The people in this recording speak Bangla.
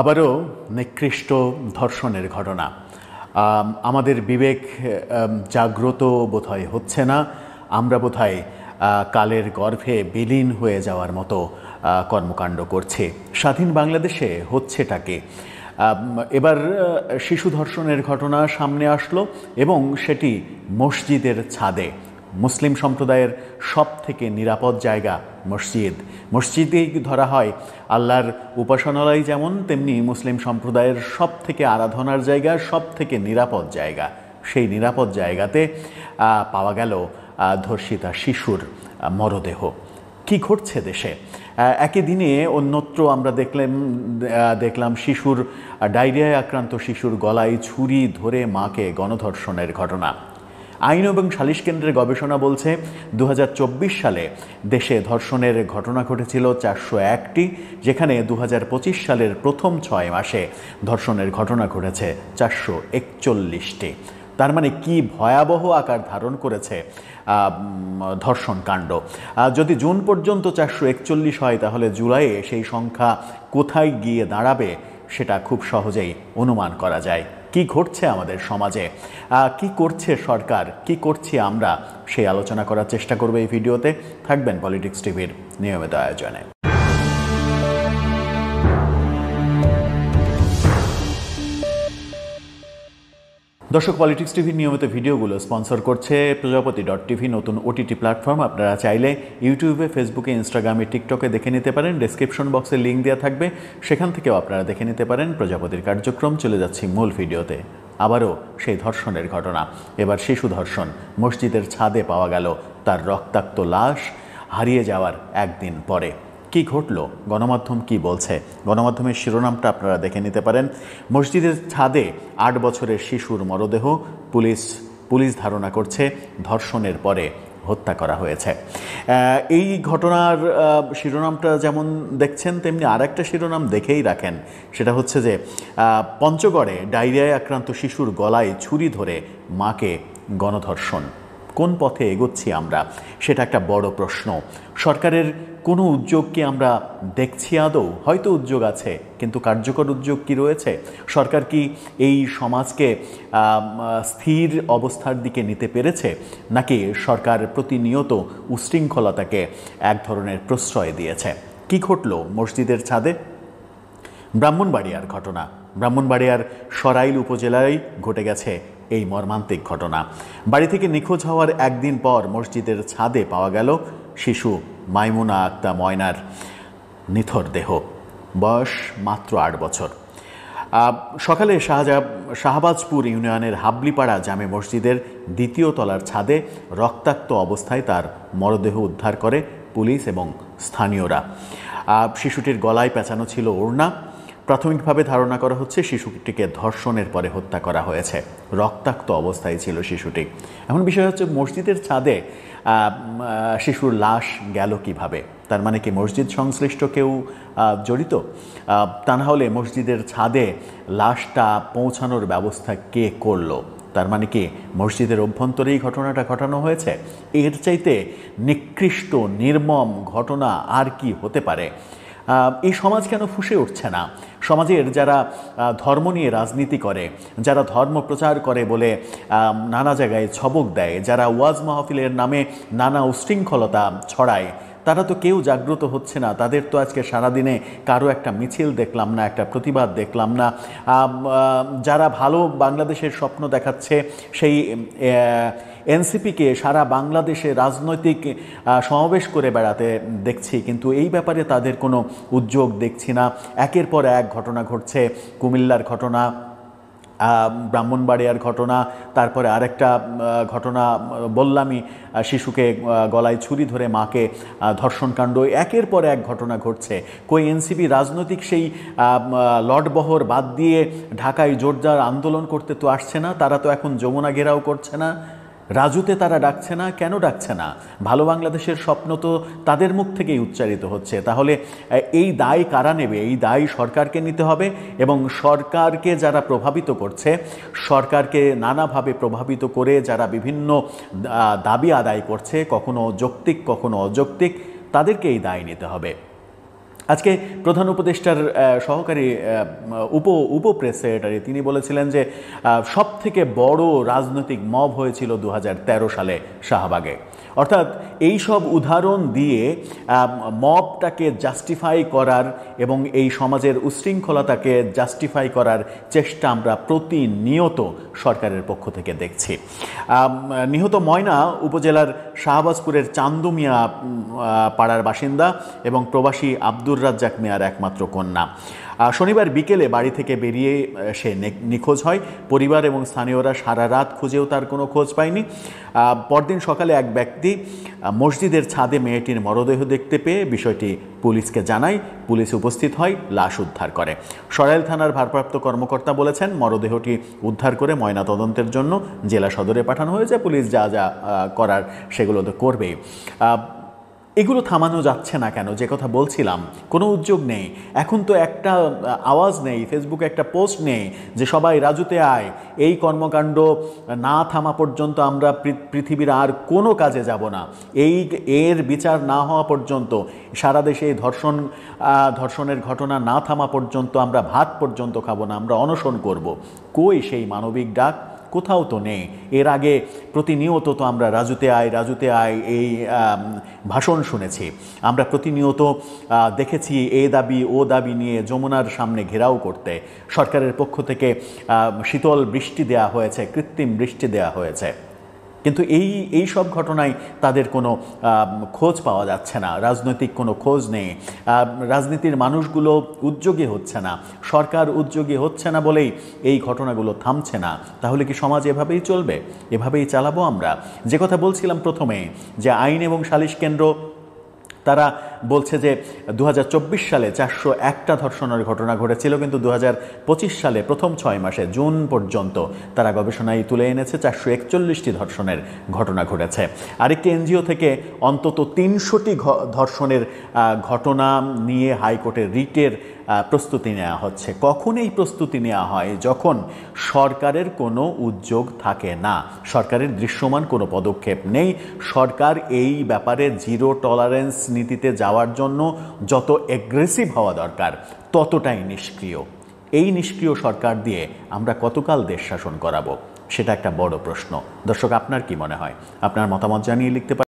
আবারও নিকৃষ্ট ধর্ষণের ঘটনা। আমাদের বিবেক জাগ্রত বোধহয় হচ্ছে না। আমরা বোধহয় কালের গর্ভে বিলীন হয়ে যাওয়ার মতো কর্মকাণ্ড করছে। স্বাধীন বাংলাদেশে হচ্ছেটাকে এবার শিশু ধর্ষণের ঘটনা সামনে আসলো এবং সেটি মসজিদের ছাদে। মুসলিম সম্প্রদায়ের সব থেকে নিরাপদ জায়গা মসজিদ। মসজিদেই ধরা হয় আল্লাহর উপাসনালয়, যেমন তেমনি মুসলিম সম্প্রদায়ের সব থেকে আরাধনার জায়গা, সব থেকে নিরাপদ জায়গা। সেই নিরাপদ জায়গাতে পাওয়া গেল ধর্ষিতা শিশুর মরদেহ। কি ঘটছে দেশে? একই দিনে অন্যত্র আমরা দেখলাম শিশুর ডায়রিয়ায় আক্রান্ত শিশুর গলায় ছুরি ধরে মাকে গণধর্ষণের ঘটনা। আইন এবং সালিশ কেন্দ্রের গবেষণা বলছে 2024 সালে দেশে ধর্ষণের ঘটনা ঘটেছিল 401টি, যেখানে 2025 সালের প্রথম 6 মাসে ধর্ষণের ঘটনা ঘটেছে 441টি। তার মানে কি ভয়াবহ আকার ধারণ করেছে ধর্ষণ কাণ্ড। যদি জুন পর্যন্ত 441 হয়, তাহলে জুলাইয়ে সেই সংখ্যা কোথায় গিয়ে দাঁড়াবে সেটা খুব সহজেই অনুমান করা যায়। কি ঘটছে আমাদের সমাজে, কি করছে সরকার, কি করছি আমরা, সেই আলোচনা করার চেষ্টা করবে এই ভিডিওতে। থাকবেন পলিটিক্স টিভির নিয়মিত আয়োজনে। দর্শক, পলিটিক্স টিভির নিয়মিত ভিডিওগুলো স্পন্সর করছে প্রজাপতি.টিভি, নতুন ওটিটি প্ল্যাটফর্ম। আপনারা চাইলে ইউটিউবে, ফেসবুকে, ইনস্টাগ্রামে, টিকটকে দেখে নিতে পারেন। ডেসক্রিপশন বক্সে লিঙ্ক দেওয়া থাকবে, সেখান থেকেও আপনারা দেখে নিতে পারেন প্রজাপতির কার্যক্রম। চলে যাচ্ছি মূল ভিডিওতে। আবারও সেই ধর্ষণের ঘটনা, এবার শিশু ধর্ষণ। মসজিদের ছাদে পাওয়া গেল তার রক্তাক্ত লাশ হারিয়ে যাওয়ার একদিন পরে। কি ঘটল, গণমাধ্যম কি বলছে, গণমাধ্যমের শিরোনামটা আপনারা দেখে নিতে পারেন। মসজিদের ছাদে 8 বছরের শিশুর মরদেহ, পুলিশ ধারণা করছে ধর্ষণের পরে হত্যা করা হয়েছে। এই ঘটনার শিরোনামটা যেমন দেখছেন, তেমনি আরেকটা শিরোনাম দেখেই রাখেন। সেটা হচ্ছে যে পঞ্চগড়ে ডায়রিয়ায় আক্রান্ত শিশুর গলায় ছুরি ধরে মাকে গণধর্ষণ। কোন পথে এগোচ্ছি আমরা, সেটা একটা বড় প্রশ্ন। সরকারের কোনো উদ্যোগ কি আমরা দেখছি আদৌ? হয়তো উদ্যোগ আছে, কিন্তু কার্যকর উদ্যোগ কি রয়েছে? সরকার কি এই সমাজকে স্থির অবস্থার দিকে নিতে পেরেছে, নাকি সরকার প্রতিনিয়ত উশৃঙ্খলতাকে এক ধরনের প্রশ্রয় দিয়েছে? কি ঘটল মসজিদের ছাদে? ব্রাহ্মণবাড়িয়ার ঘটনা। ব্রাহ্মণবাড়িয়ার সরাইল উপজেলায় ঘটে গেছে এই মর্মান্তিক ঘটনা। বাড়ি থেকে নিখোঁজ হওয়ার একদিন পর মসজিদের ছাদে পাওয়া গেল শিশু মাইমুনা আক্তা ময়নার নিথর দেহ। বয়স মাত্র 8 বছর। সকালে শাহবাজপুর ইউনিয়নের হাবলিপাড়া জামে মসজিদের 2য় তলার ছাদে রক্তাক্ত অবস্থায় তার মরদেহ উদ্ধার করে পুলিশ এবং স্থানীয়রা। শিশুটির গলায় পেঁচানো ছিল ওড়না। প্রাথমিকভাবে ধারণা করা হচ্ছে শিশুটিকে ধর্ষণের পরে হত্যা করা হয়েছে। রক্তাক্ত অবস্থায় ছিল শিশুটি। এখন বিষয় হচ্ছে, মসজিদের ছাদে শিশুর লাশ গেল কিভাবে? তার মানে কি মসজিদ সংশ্লিষ্ট কেউ জড়িত? তা না হলে মসজিদের ছাদে লাশটা পৌঁছানোর ব্যবস্থা কে করলো? তার মানে কি মসজিদের অভ্যন্তরেই ঘটনাটা ঘটানো হয়েছে? এর চাইতে নিকৃষ্ট নির্মম ঘটনা আর কি হতে পারে? এই সমাজ কেন ফুঁসে উঠছে না? সমাজের যারা ধর্ম নিয়ে রাজনীতি করে, যারা ধর্ম প্রচার করে বলে নানা জায়গায় ছবক দেয়, যারা ওয়াজ মাহফিলের নামে নানা উশৃঙ্খলতা ছড়ায়, তারা তো কেউ জাগ্রত হচ্ছে না। তাদের তো আজকে সারাদিনে কারো একটা মিছিল দেখলাম না, একটা প্রতিবাদ দেখলাম না। যারা ভালো বাংলাদেশের স্বপ্ন দেখাচ্ছে, সেই এনসিপিকে সারা বাংলাদেশে রাজনৈতিক সমাবেশ করে বেড়াতে দেখছি, কিন্তু এই ব্যাপারে তাদের কোনো উদ্যোগ দেখছি না। একের পর এক ঘটনা ঘটছে। কুমিল্লার ঘটনা, ব্রাহ্মণবাড়িয়ার ঘটনা, তারপরে আরেকটা ঘটনা বললামই, শিশুকে গলায় ছুরি ধরে মাকে ধর্ষণকাণ্ড। একের পর এক ঘটনা ঘটছে। কই এনসিপি রাজনৈতিক সেই লটবহর বাদ দিয়ে ঢাকায় জোরদার আন্দোলন করতে তো আসছে না? তারা তো এখন যমুনা ঘেরাও করছে না, রাজুতে তারা ডাকছে না। কেন ডাকছে না? ভালো বাংলাদেশের স্বপ্ন তো তাদের মুখ থেকেই উচ্চারিত হচ্ছে। তাহলে এই দায় কারা নেবে? এই দায় সরকারকে নিতে হবে। এবং সরকারকে যারা প্রভাবিত করছে, সরকারকে নানাভাবে প্রভাবিত করে যারা বিভিন্ন দাবি আদায় করছে, কখনো যৌক্তিক কখনো অযৌক্তিক, তাদেরকে এই দায় নিতে হবে। আজকে প্রধান উপদেষ্টার সহকারী উপ প্রেস সেক্রেটারি তিনি বলেছিলেন যে সবথেকে বড় রাজনৈতিক মব হয়েছিল 2013 সালে শাহবাগে। অর্থাৎ এই সব উদাহরণ দিয়ে মবটাকে জাস্টিফাই করার এবং এই সমাজের উশৃঙ্খলতাকে জাস্টিফাই করার চেষ্টা আমরা প্রতিনিয়ত সরকারের পক্ষ থেকে দেখছি। নিহত ময়না উপজেলার শাহবাজপুরের চান্দুমিয়া পাড়ার বাসিন্দা এবং প্রবাসী আব্দুর রাজ্জাক মিয়ার একমাত্র কন্যা। শনিবার বিকেলে বাড়ি থেকে বেরিয়ে সে নিখোঁজ হয়। পরিবার এবং স্থানীয়রা সারা রাত খুঁজেও তার কোনো খোঁজ পায়নি। পরদিন সকালে এক ব্যক্তি মসজিদের ছাদে মেয়েটির মরদেহ দেখতে পেয়ে বিষয়টি পুলিশকে জানায়। পুলিশ উপস্থিত হয়, লাশ উদ্ধার করে। সরাইল থানার ভারপ্রাপ্ত কর্মকর্তা বলেছেন, মরদেহটি উদ্ধার করে ময়নাতদন্তের জন্য জেলা সদরে পাঠানো হয়েছে। পুলিশ যা যা করার সেগুলো তো করবেই। এগুলো থামানো যাচ্ছে না কেন? যে কথা বলছিলাম, কোনো উদ্যোগ নেই। এখন তো একটা আওয়াজ নেই, ফেসবুকে একটা পোস্ট নেই যে সবাই রাজুতে আয়, এই কর্মকাণ্ড না থামা পর্যন্ত আমরা পৃথিবীর আর কোনো কাজে যাব না, এর বিচার না হওয়া পর্যন্ত, সারা দেশে এই ধর্ষণের ঘটনা না থামা পর্যন্ত আমরা ভাত পর্যন্ত খাবো না, আমরা অনশন করব। কই সেই মানবিক ডাক? কোথাও তো নেই। এর আগে প্রতিনিয়ত তো আমরা রাজুতে আয় এই ভাষণ শুনেছি। আমরা প্রতিনিয়ত দেখেছি এ দাবি ও দাবি নিয়ে যমুনার সামনে ঘেরাও করতে। সরকারের পক্ষ থেকে শীতল বৃষ্টি দেয়া হয়েছে, কৃত্রিম বৃষ্টি দেয়া হয়েছে, কিন্তু এই সব ঘটনায় তাদের কোনো খোঁজ পাওয়া যাচ্ছে না। রাজনৈতিক কোনো খোঁজ নেই। রাজনীতির মানুষগুলো উদ্যোগী হচ্ছে না, সরকার উদ্যোগী হচ্ছে না বলেই এই ঘটনাগুলো থামছে না। তাহলে কি সমাজ এভাবেই চলবে? এভাবেই চালাবো আমরা? যে কথা বলছিলাম প্রথমে, যে আইন এবং সালিশ কেন্দ্র তারা বলছে যে 2024 সালে 401টা ধর্ষণের ঘটনা ঘটেছিল, কিন্তু 2025 সালে প্রথম 6 মাসে জুন পর্যন্ত তারা গবেষণায় তুলে এনেছে 441টি ধর্ষণের ঘটনা ঘটেছে। আরেকটি এনজিও থেকে অন্তত 300টি ধর্ষণের ঘটনা নিয়ে হাইকোর্টের রিটের প্রস্তুতি নেওয়া হচ্ছে। কখন এই প্রস্তুতি নেওয়া হয়? যখন সরকারের কোনো উদ্যোগ থাকে না, সরকারের দৃশ্যমান কোনো পদক্ষেপ নেই। সরকার এই ব্যাপারে জিরো টলারেন্স নীতিতে যাওয়ার জন্য যত এগ্রেসিভ হওয়া দরকার ততটাই নিষ্ক্রিয়। এই নিষ্ক্রিয় সরকার দিয়ে আমরা কতকাল দেশ শাসন করাবো? সেটা একটা বড় প্রশ্ন। দর্শক, আপনার কি মনে হয়? আপনার মতামত জানিয়ে লিখতে পারেন।